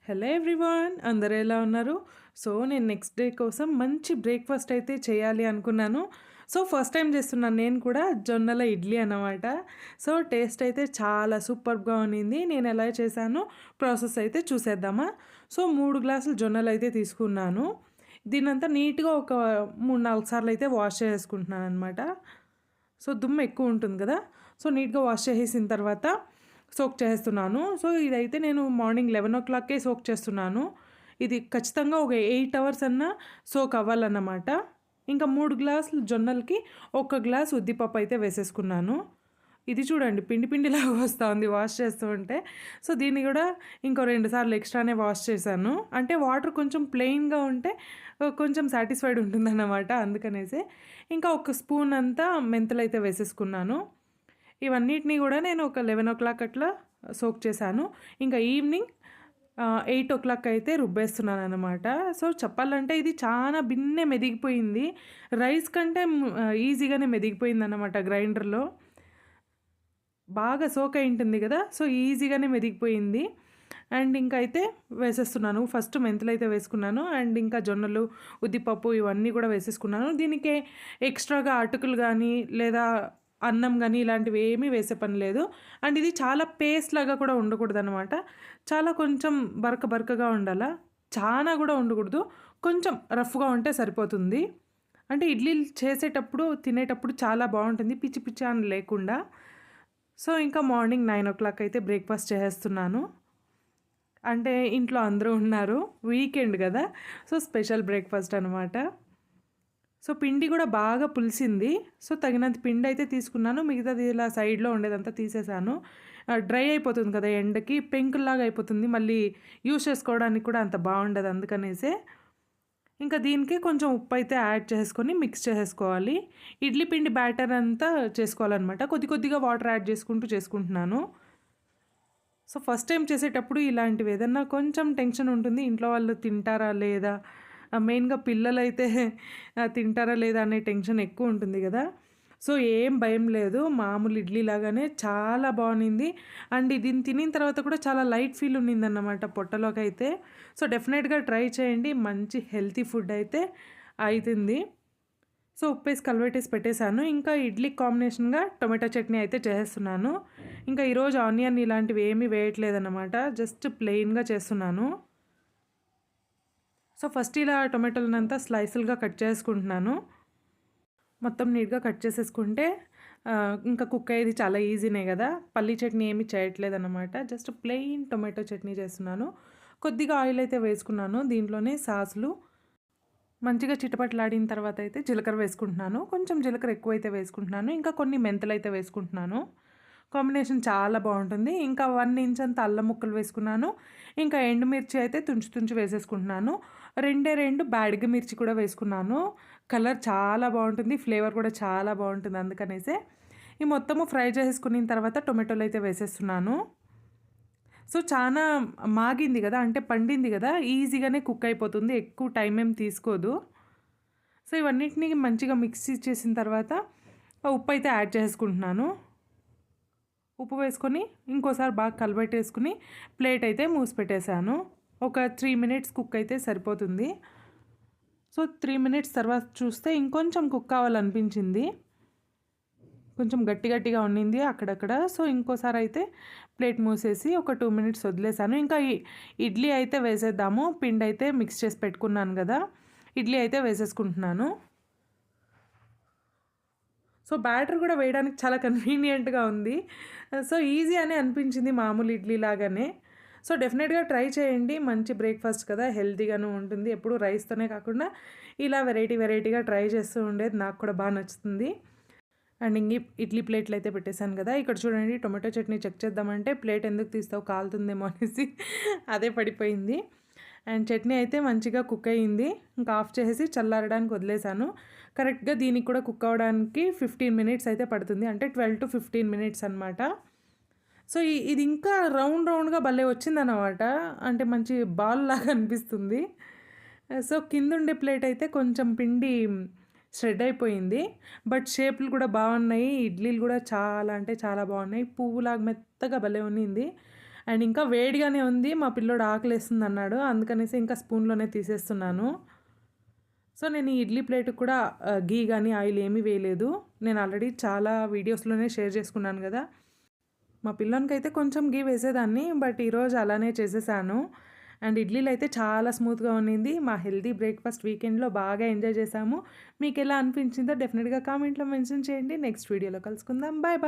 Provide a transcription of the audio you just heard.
Hello everyone, అందరూ ఎలా ఉన్నారు? సో నేను నెక్స్ట్ డే కోసం మంచి బ్రేక్ఫాస్ట్ అయితే చేయాలి అనుకున్నాను. సో ఫస్ట్ టైం చేస్తున్నాను నేను కూడా జొన్నల ఇడ్లీ అన్నమాట. సో టేస్ట్ అయితే చాలా సూపర్గా ఉన్నింది. నేను ఎలా చేశానో ప్రాసెస్ అయితే చూసేద్దామా. సో 3 గ్లాసులు జొన్నలు అయితే తీసుకున్నాను. దీన్నంతా నీట్గా ఒక 3-4 సార్లు అయితే వాష్ చేసుకుంటున్నాను అనమాట. సో దుమ్ము ఎక్కువ ఉంటుంది కదా, సో నీట్గా వాష్ చేసేసిన తర్వాత సోక్ చేస్తున్నాను. సో ఇదైతే నేను మార్నింగ్ 11:00కే సోక్ చేస్తున్నాను. ఇది ఖచ్చితంగా ఒక 8 అవర్స్ అన్నా సోక్ అవ్వాలన్నమాట. ఇంకా 3 గ్లాసులు జొన్నలకి 1 గ్లాస్ ఉద్దిపప్పు అయితే వేసేసుకున్నాను. ఇది చూడండి పిండి పిండిలాగా వస్తూ ఉంది వాష్ చేస్తూ ఉంటే. సో దీన్ని కూడా ఇంకో 2 సార్లు ఎక్స్ట్రానే వాష్ చేశాను. అంటే వాటర్ కొంచెం ప్లెయిన్గా ఉంటే కొంచెం సాటిస్ఫైడ్ ఉంటుందన్నమాట, అందుకనేసి. ఇంకా ఒక స్పూన్ అంతా మెంతులు అయితే వేసేసుకున్నాను. ఇవన్నిటిని కూడా నేను ఒక 11:00 అట్లా సోక్ చేశాను. ఇంకా ఈవినింగ్ 8:00 అయితే రుబ్బేస్తున్నాను అనమాట. సో చెప్పాలంటే ఇది చాలా బిన్నే మెదిగిపోయింది. రైస్ కంటే ఈజీగానే మెదిగిపోయింది అనమాట గ్రైండర్లో. బాగా సోక్ అయి ఉంటుంది కదా, సో ఈజీగానే మెదిగిపోయింది. అండ్ ఇంకా అయితే వేసేస్తున్నాను. ఫస్ట్ మెంతులు అయితే వేసుకున్నాను, అండ్ ఇంకా జొన్నలు, ఉద్దిపప్పు ఇవన్నీ కూడా వేసేసుకున్నాను. దీనికి ఎక్స్ట్రాగా అటుకులు కానీ లేదా అన్నం కానీ ఇలాంటివి ఏమీ వేసే పని లేదు. అండ్ ఇది చాలా పేస్ట్ లాగా కూడా ఉండకూడదు అనమాట. చాలా కొంచెం బరకగా ఉండాలా, చాలా కూడా ఉండకూడదు. కొంచెం రఫ్గా ఉంటే సరిపోతుంది. అంటే ఇడ్లీలు చేసేటప్పుడు తినేటప్పుడు చాలా బాగుంటుంది, పిచ్చి పిచ్చి అని లేకుండా. సో ఇంకా మార్నింగ్ 9:00 అయితే బ్రేక్ఫాస్ట్ చేసేస్తున్నాను. అంటే ఇంట్లో అందరూ ఉన్నారు, వీకెండ్ కదా, సో స్పెషల్ బ్రేక్ఫాస్ట్ అనమాట. సో పిండి కూడా బాగా పులిసింది. సో తగినంత పిండి అయితే తీసుకున్నాను. మిగతాది ఇలా సైడ్లో ఉండేదంతా తీసేసాను. డ్రై అయిపోతుంది కదా ఎండకి, పెంకుల్లాగా అయిపోతుంది, మళ్ళీ యూస్ చేసుకోవడానికి కూడా అంత బాగుండదు. అందుకనేసే ఇంకా దీనికి కొంచెం ఉప్పు అయితే యాడ్ చేసుకొని మిక్స్ చేసేసుకోవాలి. ఇడ్లీ పిండి బ్యాటర్ అంతా చేసుకోవాలన్నమాట. కొద్దిగా వాటర్ యాడ్ చేసుకుంటున్నాను. సో ఫస్ట్ టైం చేసేటప్పుడు ఇలాంటివి ఏదన్నా కొంచెం టెన్షన్ ఉంటుంది, ఇంట్లో వాళ్ళు తింటారా లేదా, మెయిన్గా పిల్లలైతే తింటారా లేదా అనే టెన్షన్ ఎక్కువ ఉంటుంది కదా. సో ఏం భయం లేదు, మామూలు ఇడ్లీ లాగానే చాలా బాగుంది. అండ్ దీన్ని తినిన తర్వాత కూడా చాలా లైట్ ఫీల్ ఉన్నిందన్నమాట పొట్టలోకి అయితే. సో డెఫినెట్గా ట్రై చేయండి, మంచి హెల్తీ ఫుడ్ అయితే అవుతుంది. సో ఉప్పేసి కలబెట్టేసి పెట్టేశాను. ఇంకా ఇడ్లీ కాంబినేషన్గా టొమాటో చట్నీ అయితే చేస్తున్నాను. ఇంకా ఈరోజు ఆనియన్ ఇలాంటివి ఏమీ వేయట్లేదన్నమాట, జస్ట్ ప్లెయిన్గా చేస్తున్నాను. సో ఫస్ట్ ఇలా టొమాటోలనంతా స్లైసులుగా కట్ చేసుకుంటున్నాను. మొత్తం నీట్గా కట్ చేసేసుకుంటే ఇంకా కుక్ అయ్యేది చాలా ఈజీనే కదా. పల్లీ చట్నీ ఏమీ చేయట్లేదన్నమాట, జస్ట్ ప్లెయిన్ టొమాటో చట్నీ చేస్తున్నాను. కొద్దిగా ఆయిల్ అయితే వేసుకున్నాను. దీంట్లోనే సాసులు మంచిగా చిటపట్లాడిన తర్వాత అయితే జీలకర్ర వేసుకుంటున్నాను. కొంచెం జీలకర్ర ఎక్కువైతే వేసుకుంటున్నాను. ఇంకా కొన్ని మెంతులు అయితే వేసుకుంటున్నాను. కాంబినేషన్ చాలా బాగుంటుంది. ఇంకా 1 ఇంచ్ అంత అల్లం ముక్కలు వేసుకున్నాను. ఇంకా ఎండుమిర్చి అయితే తుంచి వేసేసుకుంటున్నాను. 2 బ్యాడిగ మిర్చి కూడా వేసుకున్నాను. కలర్ చాలా బాగుంటుంది, ఫ్లేవర్ కూడా చాలా బాగుంటుంది. అందుకనేసే ఈ మొత్తము ఫ్రై చేసుకున్న తర్వాత టొమాటోలు అయితే వేసేస్తున్నాను. సో చాలా మాగింది కదా, అంటే పండింది కదా, ఈజీగానే కుక్ అయిపోతుంది, ఎక్కువ టైం ఏం తీసుకోదు. సో ఇవన్నిటిని మంచిగా మిక్సీ చేసిన తర్వాత ఉప్పు అయితే యాడ్ చేసుకుంటున్నాను. ఉప్పు వేసుకొని ఇంకోసారి బాగా కలబెట్టేసుకుని ప్లేట్ అయితే మూసి పెట్టేశాను. ఒక 3 మినిట్స్ కుక్ అయితే సరిపోతుంది. సో 3 మినిట్స్ తర్వాత చూస్తే ఇంకొంచెం కుక్ అవ్వాలనిపించింది, కొంచెం గట్టిగా ఉండింది అక్కడక్కడ. సో ఇంకోసారి అయితే ప్లేట్ మూసేసి ఒక 2 మినిట్స్ వదిలేసాను. ఇంకా ఇడ్లీ అయితే వేసేద్దాము. పిండి అయితే మిక్స్ చేసి పెట్టుకున్నాను కదా, ఇడ్లీ అయితే వేసేసుకుంటున్నాను. సో బ్యాటర్ కూడా వేయడానికి చాలా కన్వీనియంట్గా ఉంది. సో ఈజీ అని అనిపించింది, మామూలు ఇడ్లీ లాగానే. సో డెఫినెట్గా ట్రై చేయండి, మంచి బ్రేక్ఫాస్ట్ కదా, హెల్తీగాను ఉంటుంది. ఎప్పుడు రైస్తోనే కాకుండా ఇలా వెరైటీగా ట్రై చేస్తూ ఉండేది నాకు కూడా బాగా నచ్చుతుంది. అండ్ ఇడ్లీ ప్లేట్లు అయితే పెట్టేశాను కదా. ఇక్కడ చూడండి టొమాటో చట్నీ చెక్ చేద్దామంటే ప్లేట్ ఎందుకు తీస్తావు కాలుతుందేమో అనేసి అదే పడిపోయింది. అండ్ చట్నీ అయితే మంచిగా కుక్ అయ్యింది. ఇంకా ఆఫ్ చేసి చల్లారడానికి వదిలేసాను. కరెక్ట్గా దీనికి కూడా కుక్ అవ్వడానికి 15 మినిట్స్ అయితే పడుతుంది, అంటే 12 to 15 మినిట్స్ అనమాట. సో ఇది ఇంకా రౌండ్గా భలే వచ్చిందన్నమాట, అంటే మంచి బాల్ లాగా అనిపిస్తుంది. సో కింద ఉండే ప్లేట్ అయితే కొంచెం పిండి షెడ్ అయిపోయింది, బట్ షేప్లు కూడా బాగున్నాయి. ఇడ్లీలు కూడా చాలా అంటే చాలా బాగున్నాయి, పువ్వులాగా మెత్తగా భలే ఉన్నింది. అండ్ ఇంకా వేడిగానే ఉంది. మా పిల్లోడు ఆకలేస్తుందన్నాడు. అందుకనేసి ఇంకా స్పూన్‌లోనే తీసేస్తున్నాను. సో, నేను ఈ ఇడ్లీ ప్లేట్‌కి కూడా ఘీ గాని, ఆయిల్ ఏమీ వేయలేదు. నేను ఆల్రెడీ చాలా వీడియోస్‌లోనే షేర్ చేసుకున్నాను గదా! మా పిల్లోనికైతే కొంచెం ఘీ వేసేదాన్ని. బట్ ఈరోజు అలానే చేసేసాను. అండ్ ఇడ్లీలైతే చాలా స్మూత్‌గా ఉన్నింది. మా హెల్తీ బ్రేక్‌ఫాస్ట్ వీకెండ్‌లో బాగా ఎంజాయ్ చేశాము. మీకెలా అనిపించిందో డెఫినిట్‌గా కామెంట్‌లో మెన్షన్ చేయండి. నెక్స్ట్ వీడియోలో కలుసుకుందాం. Bye bye.